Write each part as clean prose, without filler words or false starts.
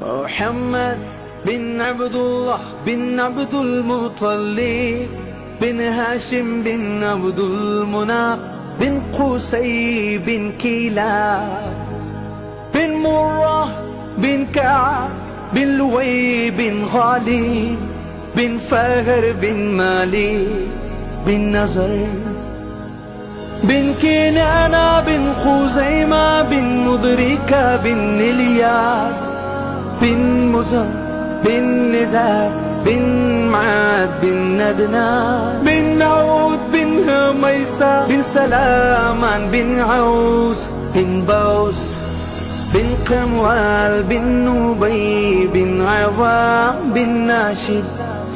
محمد بن عبد الله بن عبد المطلب بن هاشم بن عبد المناف بن قصي بن كلاب بن مرة بن كعب بن لؤي بن غالب بن فهر بن مالك بن نزر بن كنانة بن خزيمة بن مدركة بن إلياس بن مزر بن نزار بن معاد بن ندنان بن نعود بن هميسة بن سلامان بن عوس بن بوس بن قموال بن نبي بن عظام بن ناشد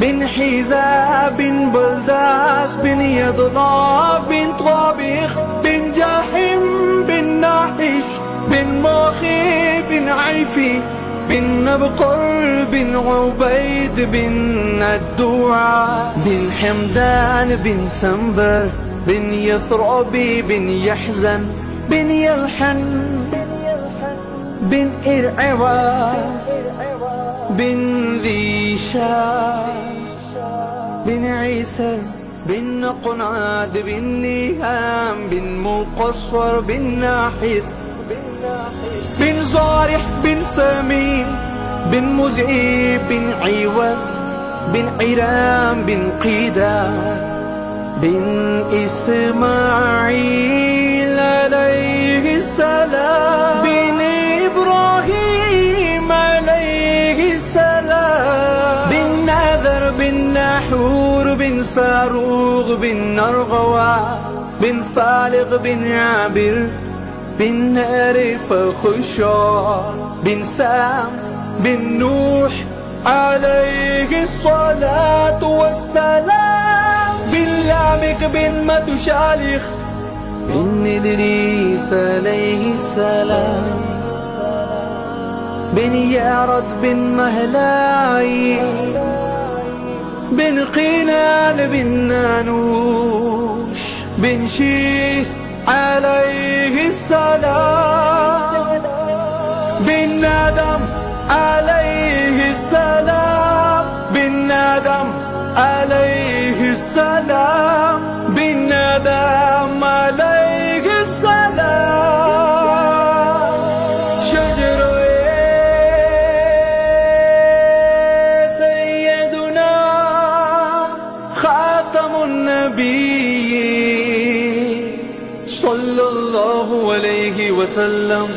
بن حذاء بن بلداس بن يضلاب بن طابخ بن جاحم بن ناحش بن ماخي بن عيفي بن نبقر بن عبيد بن الدوعة بن حمدان بن سنبر بن يثربي بن يحزن بن يلحن بن إرعوى بن ذي شاء بن عيسى بن قناد بن نهام بن مقصر بن ناحث بن زارح بن سمين بن مزعب بن عوز بن عرام بن قيدان بن إسماعيل عليه السلام بن إبراهيم عليه السلام بن نذر بن نحور بن صاروغ بن نرغوى بن فالق بن عابر بن نارف خشار بن سام بن نوح عليه الصلاة والسلام بن لامك بن متشالخ بن إدريس عليه السلام بن يارد بن مهلاي بن قينان بن نانوش بن شيث عليه السلام بن ندم عليه السلام بن ندم عليه السلام بن ندم عليه السلام شجر سيدنا خاتم النبي صلى الله عليه وسلم.